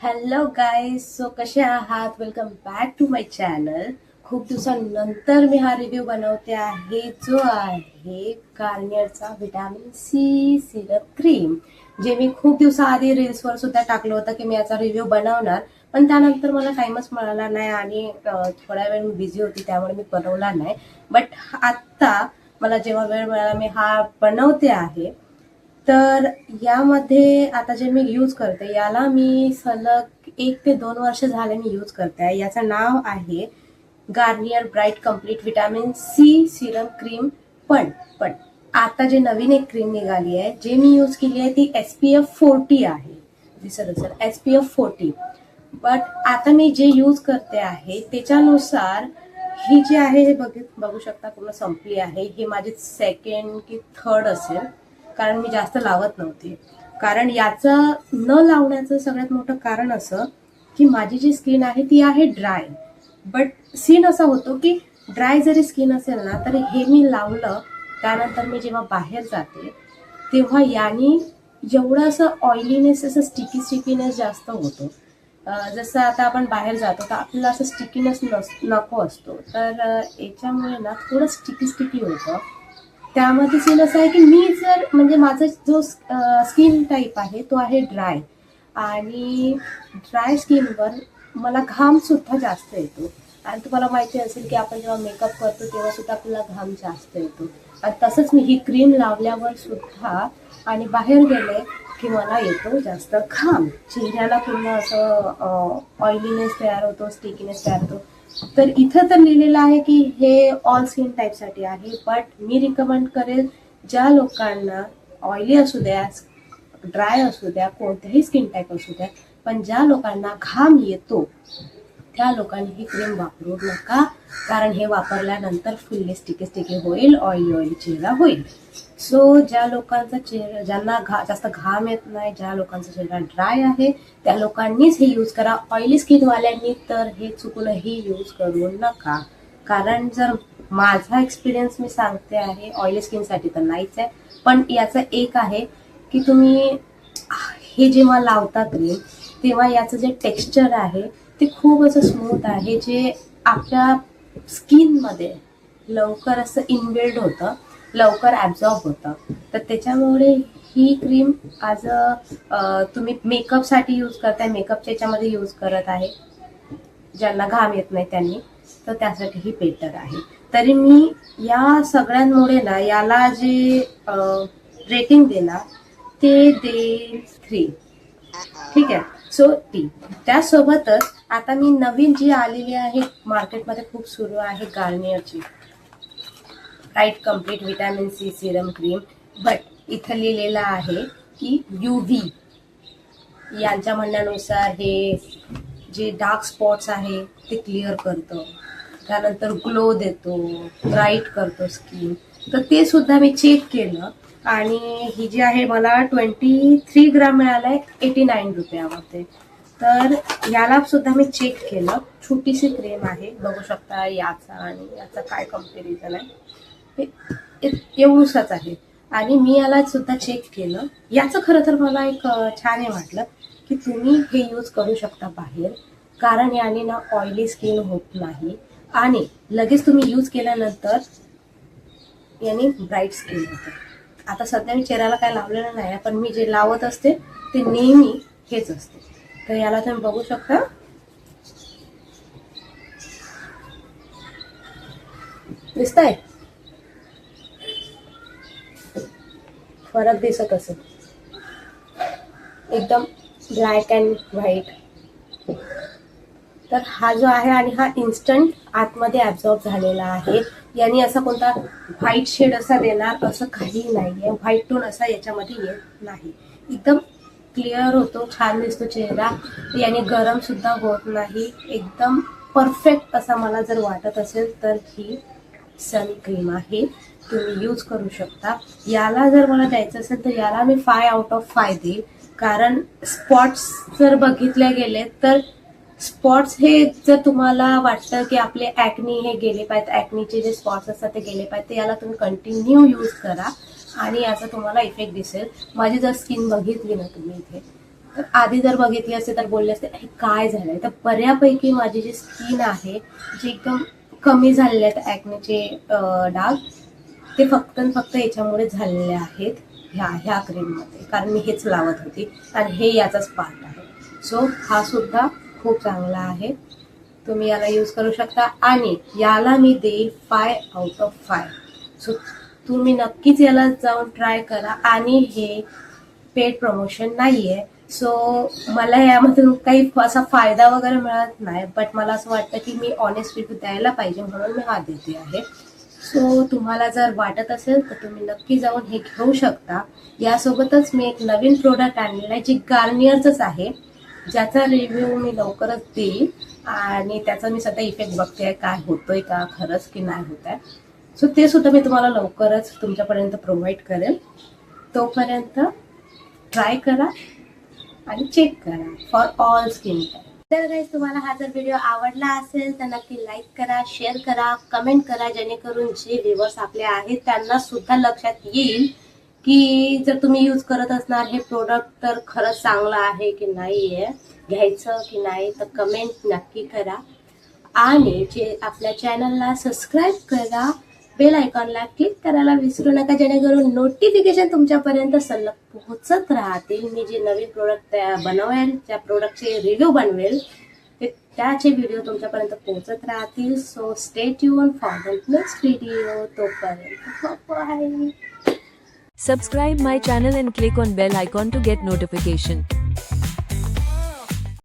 Hello guys, so कसे आहात? Welcome back to my channel. खूप दिवसांनंतर मी हा रिव्ह्यू बनवते आहे, जो आहे गार्नियरचा व्हिटॅमिन सी सिरप क्रीम, जे मी खूप दिवसाआधी रील्सवर सुद्धा टाकलं होतं की मी याचा रिव्ह्यू बनवणार, पण त्यानंतर मला टाइमच मिळाला नाही आणि थोड्या वेळ मी बिझी होती, त्यामुळे मी बनवला नाही. बट आत्ता मला जेव्हा वेळ मिळाला मी हा बनवते आहे. तर यामध्ये आता जे मी यूज करते, याला मी सलग 1 ते 2 वर्ष झाले मी यूज करते आहे. याचं नाव आहे Garnier bright complete vitamin C serum cream. पण आता जे नवीन एक क्रीम निघाली आहे, जे मी यूज केली आहे ती SPF 40 आहे. दिसत असेल SPF 40. बट आता मी जे यूज करते आहे त्याच्यानुसार ही जी आहे हे बघू शकता पूर्ण संपली आहे. ही माझी सेकंड की थर्ड असेल, कारण मी जास्त लावत नव्हती. कारण याचं न लावण्याचं सगळ्यात मोठं कारण असं की माझी जी स्किन आहे ती आहे ड्राय. बट सीन असा होतो की ड्राय जरी स्किन असेल ना, तरी हे मी लावलं त्यानंतर मी जेव्हा बाहेर जाते तेव्हा यानी जेवढं असं ऑइलीनेस, असं स्टिकीनेस जास्त होतो. जसं आता आपण बाहेर जातो तर आपल्याला असं स्टिकीनेस नको असतो, तर याच्यामुळे ना थोडं स्टिकी होतं. त्यामध्ये सीन असं आहे की मी जर म्हणजे माझा जो स्किन टाईप आहे तो आहे ड्राय, आणि ड्राय स्किनवर मला घाम सुद्धा जास्त येतो. आणि तुम्हाला माहिती असेल की आपण जेव्हा मेकअप करतो तेव्हा सुद्धा आपल्याला घाम जास्त येतो. आणि तसंच मी ही क्रीम लावल्यावर सुद्धा आणि बाहेर गेले की मला येतो जास्त घाम. चेहऱ्याला पूर्ण असं ऑइलीनेस तयार होतो, स्टिकीनेस तयार होतो. तर इथं तर लिहिलेलं आहे की हे ऑल स्किन टाईपसाठी आहे, बट मी रिकमेंड करेल ज्या लोकांना ऑइली असू द्या, ड्राय असू द्या, कोणत्याही स्किन टाईप असू द्या, पण ज्या लोकांना घाम येतो त्या लोकांनी ही क्रीम वापरू नका, कारण हे वापरल्यानंतर फुल्ली स्टिकी होईल, ऑइली चेहरा होईल. सो ज्या लोकांचा चेहरा, ज्यांना जास्त घाम येत नाही, ज्या लोकांचा चेहरा ड्राय आहे, त्या लोकांनीच हे यूज करा. ऑइली स्किनवाल्यांनी तर हे चुकूनही यूज करू नका, कारण जर माझा एक्सपिरियन्स मी सांगते आहे, ऑइली स्किनसाठी तर नाहीच आहे, पण याचं एक आहे की तुम्ही हे जेव्हा लावता क्रीम तेव्हा याचं जे टेक्स्चर आहे ते खूप असं स्मूथ आहे, जे आपल्या स्किनमध्ये लवकर असं इनबिल्ड होतं, लवकर ॲब्झॉर्ब होतं. तर त्याच्यामुळे ही क्रीम आज तुम्ही मेकअपसाठी यूज करताय, मेकअपच्या याच्यामध्ये यूज करत आहे, ज्यांना घाम येत नाही त्यांनी, तर त्यासाठी ही बेटर आहे. तरी मी या सगळ्यांमुळे ना याला जे रेटिंग देणार ते देईल 3. ठीक आहे. सो ती त्यासोबतच आता मी नवीन जी आलेली आहे मार्केटमध्ये खूप सुरू आहे गार्नियरची bright complete vitamin C serum cream. But इथं लिहिलेलं आहे की UV, यांच्या म्हणण्यानुसार हे जे डार्क स्पॉट्स आहे ते क्लिअर करतं, त्यानंतर ग्लो देतो, ब्राईट करतो स्किन. तर ते सुद्धा मी चेक केलं, आणि ही जी आहे मला 23 ग्राम मिळालाय 89 रुपयामध्ये. तर याला सुद्धा मी चेक केलं. छोटीशी क्रीम आहे, बघू शकता याचा आणि याचा काय कम्पॅरिझन आहे, एवढूसाच आहे. आणि मी याला सुद्धा चेक केलं. याचं खरं तर मला एक छान हे वाटलं की तुम्ही हे यूज करू शकता बाहेर, कारण याने ना ऑइली स्किन होत नाही, आणि लगेच तुम्ही यूज केल्यानंतर याने ब्राईट स्किन होते. आता सध्या मी चेहऱ्याला काय लावलेलं नाही, पण मी जे लावत असते ते नेहमी हेच असते. तर याला तुम्ही बघू शकता, दिसतंय फरक दिसत असेल, एकदम ब्लॅक अँड व्हाईट. तर हा जो आहे, आणि हा इन्स्टंट आतमध्ये ॲब्झॉर्ब झालेला आहे. यांनी असा कोणता व्हाईट शेड असा देणार असं काही नाही आहे, व्हाईट टोन असा याच्यामध्ये येत नाही. एकदम क्लिअर होतो, छान दिसतो चेहरा, याने गरम सुद्धा होत नाही. एकदम परफेक्ट असा मला जर वाटत असेल तर ही सन क्रीम आहे, तुम्ही यूज करू शकता. याला जर मला द्यायचं असेल तर याला मी 5/5 देईल, कारण स्पॉट्स जर बघितले गेले तर स्पॉट्स हे जर तुम्हाला वाटतं की आपले ॲक्नी हे गेले पाहिजेत, ॲक्नीचे जे स्पॉट्स असतात ते गेले पाहिजेत, तर याला तुम्ही कंटिन्यू यूज करा आणि याचा तुम्हाला इफेक्ट दिसेल. माझी जर स्किन बघितली ना तुम्ही इथे, तर आधी जर बघितली असते तर बोलले असते हे काय झालंय. तर बऱ्यापैकी माझी जी स्किन आहे जी एकदम कमी झालेले आहेत ॲक्नेचे डाग, ते फक्त आणि फक्त याच्यामुळे झालेले आहेत ह्या क्रीममध्ये, कारण मी हेच लावत होती आणि हे याचाच पार्ट आहे. सो हा सुद्धा खूप चांगला आहे, तुम्ही याला यूज करू शकता आणि याला मी देईल 5/5. सो तुम्ही नक्कीच याला जाऊन ट्राय करा. आणि हे पेड प्रमोशन नाही आहे, सो मला यामधून काही असा फायदा वगैरे मिळत नाही, बट मला असं वाटतं की मी ऑनेस्ट रिव्ह्यू द्यायला पाहिजे म्हणून मी हा देते आहे. सो तुम्हाला जर वाटत असेल तर तुम्ही नक्की जाऊन हे घेऊ शकता. यासोबतच मी एक नवीन प्रोडक्ट आणलेलं आहे जे गार्नियरचंच आहे, ज्याचा रिव्ह्यू मी लवकरच देईल आणि त्याचा मी सध्या इफेक्ट बघते काय होतोय का खरंच की नाही होत आहे. सो ते सुद्धा मी तुम्हाला लवकरच तुमच्यापर्यंत प्रोव्हाइड करेल. तोपर्यंत ट्राय करा आणि चेक करा फॉर ऑल स्किन टाईप. तर गाईज, तुम्हाला हा जर व्हिडिओ आवडला असेल तर नक्की लाईक करा, शेअर करा, कमेंट करा, जेणेकरून जे व्ह्युअर्स आपले आहेत त्यांना सुद्धा लक्षात येईल की जर तुम्ही यूज करत असणार हे प्रोडक्ट तर खरंच चांगलं आहे की नाही आहे, घ्यायचं की नाही, तर कमेंट नक्की करा. आणि जे आपल्या चॅनलला सबस्क्राईब करा, बेल आयकॉनला क्लिक करायला विसरू नका, जेणेकरून नोटिफिकेशन तुमच्यापर्यंत सलग पोहोचत राहतील. मी जे नवीन प्रोडक्ट बनवेल, ज्या प्रोडक्टचे रिव्ह्यू बनवेल, ते त्याचे व्हिडिओ तुमच्यापर्यंत पोहोचत राहतील. So stay tune for the next video. तोपर्यंत bye. Subscribe my channel and click on bell icon to get notification.